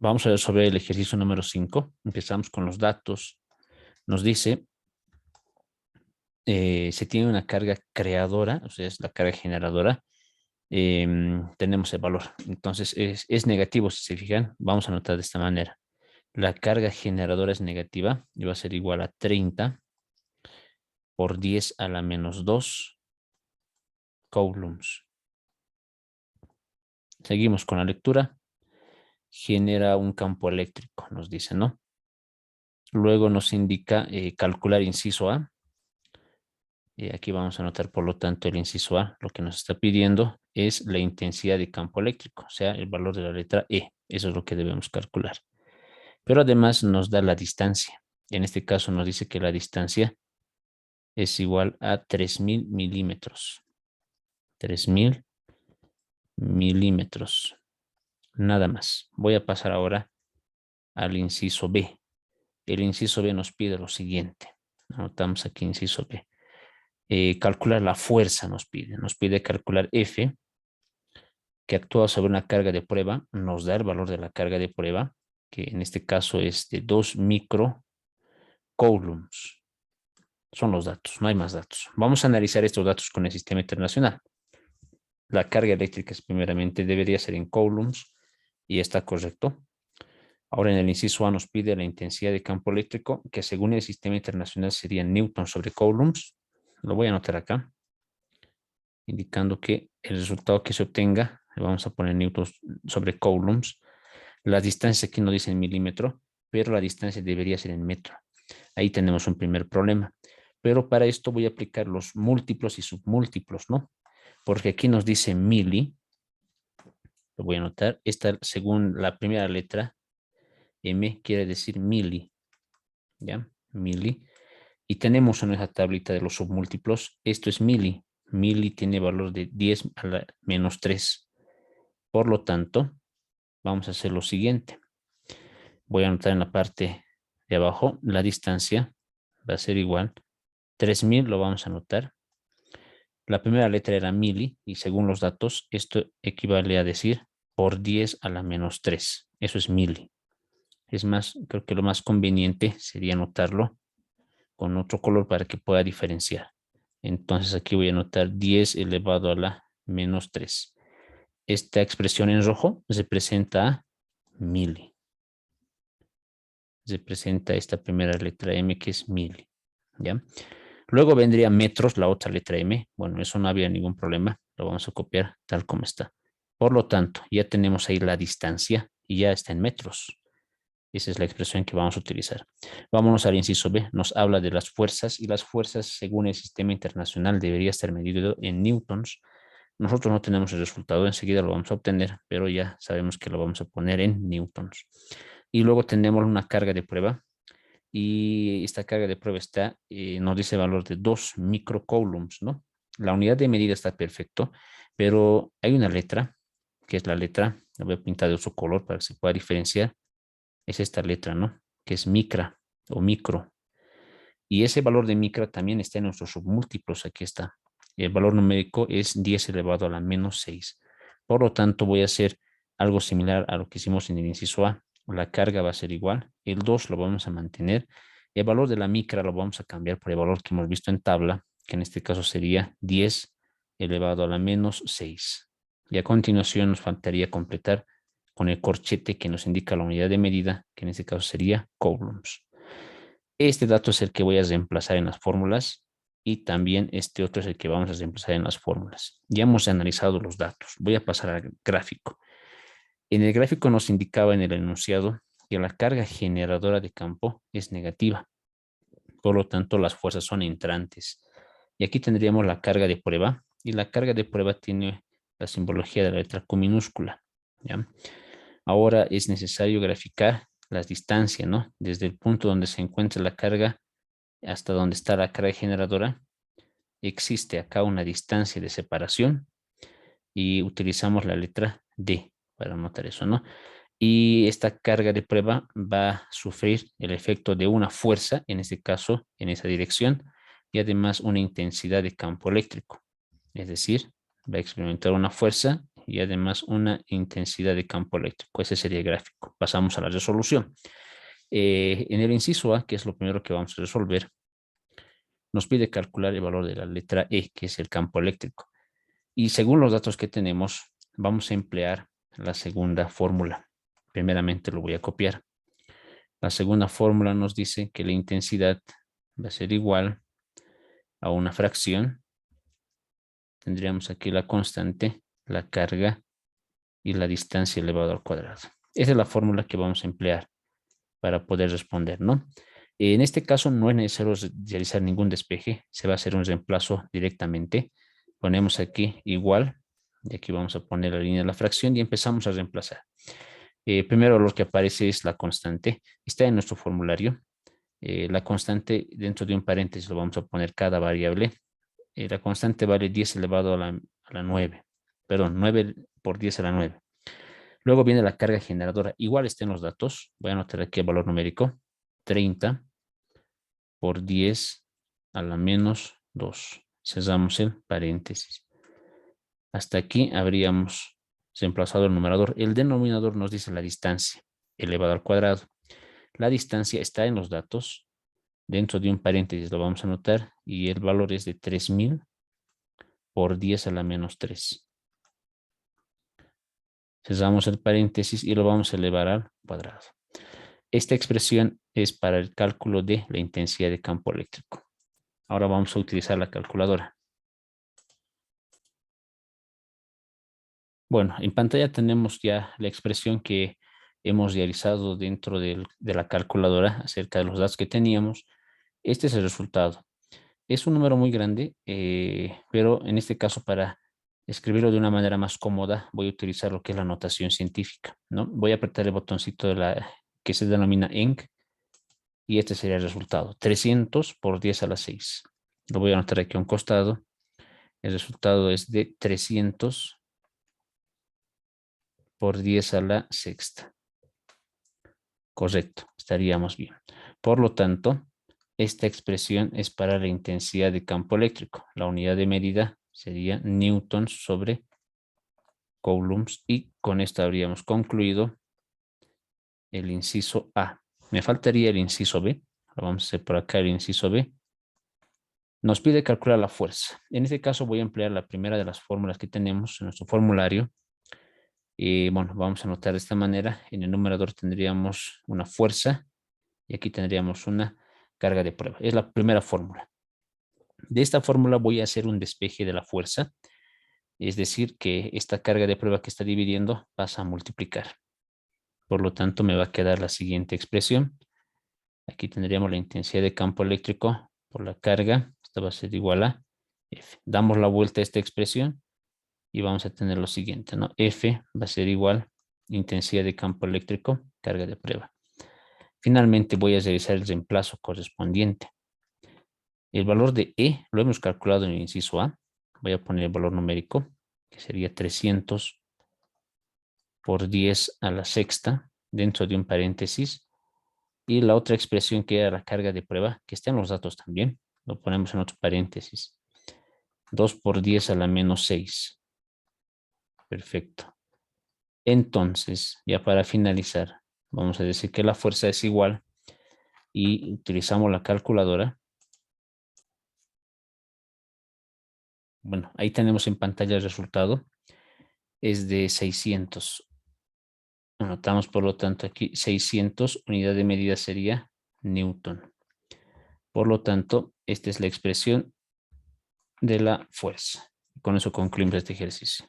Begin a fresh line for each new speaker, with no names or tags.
Vamos a resolver el ejercicio número 5. Empezamos con los datos. Nos dice, se tiene una carga creadora, o sea, es la carga generadora. Tenemos el valor. Entonces, es negativo, si se fijan. Vamos a anotar de esta manera. La carga generadora es negativa y va a ser igual a 30 por 10 a la menos 2 coulombs. Seguimos con la lectura. Genera un campo eléctrico, nos dice, ¿no? Luego nos indica calcular inciso A. Aquí vamos a anotar, por lo tanto, el inciso A. Lo que nos está pidiendo es la intensidad de campo eléctrico, o sea, el valor de la letra E. Eso es lo que debemos calcular. Pero además nos da la distancia. En este caso nos dice que la distancia es igual a 3000 milímetros. 3000 milímetros. Nada más. Voy a pasar ahora al inciso B. El inciso B nos pide lo siguiente. Anotamos aquí inciso B. Calcular la fuerza nos pide calcular F, que actúa sobre una carga de prueba, nos da el valor de la carga de prueba, que en este caso es de 2 microcoulombs. Son los datos, no hay más datos. Vamos a analizar estos datos con el sistema internacional. La carga eléctrica es primeramente debería ser en coulombs y está correcto. Ahora en el inciso A nos pide la intensidad de campo eléctrico, que según el sistema internacional sería newton sobre coulombs. Lo voy a anotar acá, indicando que el resultado que se obtenga, le vamos a poner newtons sobre coulombs. La distancia aquí no dice en milímetro, pero la distancia debería ser en metro. Ahí tenemos un primer problema. Pero para esto voy a aplicar los múltiplos y submúltiplos, ¿no? Porque aquí nos dice mili. Lo voy a anotar. Esta, según la primera letra, M quiere decir mili. ¿Ya? Mili. Y tenemos en esa tablita de los submúltiplos, esto es mili. Mili tiene valor de 10 a la menos 3. Por lo tanto, vamos a hacer lo siguiente. Voy a anotar en la parte de abajo, la distancia va a ser igual. 3000 lo vamos a anotar. La primera letra era mili y según los datos, esto equivale a decir por 10 a la menos 3. Eso es mili. Es más, creo que lo más conveniente sería anotarlo con otro color para que pueda diferenciar. Entonces aquí voy a anotar 10 elevado a la menos 3. Esta expresión en rojo representa a mili. Representa esta primera letra M que es mili. ¿Ya? Luego vendría metros, la otra letra M. Bueno, eso no había ningún problema. Lo vamos a copiar tal como está. Por lo tanto, ya tenemos ahí la distancia y ya está en metros. Esa es la expresión que vamos a utilizar. Vámonos al inciso B. Nos habla de las fuerzas y las fuerzas, según el sistema internacional, debería estar medido en newtons. Nosotros no tenemos el resultado, enseguida lo vamos a obtener, pero ya sabemos que lo vamos a poner en newtons. Y luego tenemos una carga de prueba y esta carga de prueba está, nos dice el valor de 2 microcoulombs, ¿no? La unidad de medida está perfecto, pero hay una letra, que es la letra, la voy a pintar de otro color para que se pueda diferenciar, es esta letra, ¿no? Que es micra o micro. Y ese valor de micra también está en nuestros submúltiplos, aquí está. El valor numérico es 10 elevado a la menos 6. Por lo tanto, voy a hacer algo similar a lo que hicimos en el inciso A. La carga va a ser igual. El 2 lo vamos a mantener. El valor de la micra lo vamos a cambiar por el valor que hemos visto en tabla, que en este caso sería 10 elevado a la menos 6. Y a continuación nos faltaría completar con el corchete que nos indica la unidad de medida, que en este caso sería coulombs. Este dato es el que voy a reemplazar en las fórmulas y también este otro es el que vamos a reemplazar en las fórmulas. Ya hemos analizado los datos. Voy a pasar al gráfico. En el gráfico nos indicaba en el enunciado que la carga generadora de campo es negativa. Por lo tanto, las fuerzas son entrantes. Y aquí tendríamos la carga de prueba. Y la carga de prueba tiene la simbología de la letra Q minúscula. ¿Ya? Ahora es necesario graficar las distancias, ¿no? Desde el punto donde se encuentra la carga hasta donde está la carga generadora. Existe acá una distancia de separación y utilizamos la letra D para anotar eso, ¿no? Y esta carga de prueba va a sufrir el efecto de una fuerza, en este caso, en esa dirección, y además una intensidad de campo eléctrico. Es decir, va a experimentar una fuerza y además una intensidad de campo eléctrico. Ese sería el gráfico. Pasamos a la resolución. En el inciso A, que es lo primero que vamos a resolver, nos pide calcular el valor de la letra E, que es el campo eléctrico. Y según los datos que tenemos, vamos a emplear la segunda fórmula. Primeramente lo voy a copiar. La segunda fórmula nos dice que la intensidad va a ser igual a una fracción. Tendríamos aquí la constante, la carga y la distancia elevado al cuadrado. Esa es la fórmula que vamos a emplear para poder responder, ¿no? En este caso no es necesario realizar ningún despeje, se va a hacer un reemplazo directamente. Ponemos aquí igual, y aquí vamos a poner la línea de la fracción y empezamos a reemplazar. Primero lo que aparece es la constante, está en nuestro formulario. La constante dentro de un paréntesis lo vamos a poner cada variable. La constante vale 10 elevado a la 9, perdón, 9 por 10 a la 9. Luego viene la carga generadora, igual está en los datos, voy a anotar aquí el valor numérico, 30 por 10 a la menos 2. Cerramos el paréntesis. Hasta aquí habríamos reemplazado el numerador. El denominador nos dice la distancia elevado al cuadrado. La distancia está en los datos. Dentro de un paréntesis lo vamos a anotar y el valor es de 3000 por 10 a la menos 3. Cerramos el paréntesis y lo vamos a elevar al cuadrado. Esta expresión es para el cálculo de la intensidad de campo eléctrico. Ahora vamos a utilizar la calculadora. Bueno, en pantalla tenemos ya la expresión que hemos realizado dentro de la calculadora acerca de los datos que teníamos. Este es el resultado. Es un número muy grande, pero en este caso para escribirlo de una manera más cómoda voy a utilizar lo que es la notación científica, ¿no? Voy a apretar el botoncito que se denomina ENC y este sería el resultado. 300 por 10 a la 6. Lo voy a anotar aquí a un costado. El resultado es de 300 por 10 a la sexta. Correcto, estaríamos bien. Por lo tanto, esta expresión es para la intensidad de campo eléctrico. La unidad de medida sería newtons sobre coulombs y con esto habríamos concluido el inciso A. Me faltaría el inciso B. Lo vamos a hacer por acá el inciso B. Nos pide calcular la fuerza. En este caso voy a emplear la primera de las fórmulas que tenemos en nuestro formulario. Y bueno, vamos a anotar de esta manera. En el numerador tendríamos una fuerza y aquí tendríamos una carga de prueba. Es la primera fórmula. De esta fórmula voy a hacer un despeje de la fuerza. Es decir, que esta carga de prueba que está dividiendo pasa a multiplicar. Por lo tanto, me va a quedar la siguiente expresión. Aquí tendríamos la intensidad de campo eléctrico por la carga. Esta va a ser igual a F. Damos la vuelta a esta expresión y vamos a tener lo siguiente, ¿no? F va a ser igual intensidad de campo eléctrico, carga de prueba. Finalmente voy a realizar el reemplazo correspondiente. El valor de E lo hemos calculado en el inciso A. Voy a poner el valor numérico, que sería 300 por 10 a la sexta, dentro de un paréntesis. Y la otra expresión que era la carga de prueba, que está en los datos también, lo ponemos en otro paréntesis. 2 por 10 a la menos 6. Perfecto. Entonces, ya para finalizar, vamos a decir que la fuerza es igual y utilizamos la calculadora. Bueno, ahí tenemos en pantalla el resultado. Es de 600. Anotamos, por lo tanto, aquí 600, unidad de medida sería Newton. Por lo tanto, esta es la expresión de la fuerza. Con eso concluimos este ejercicio.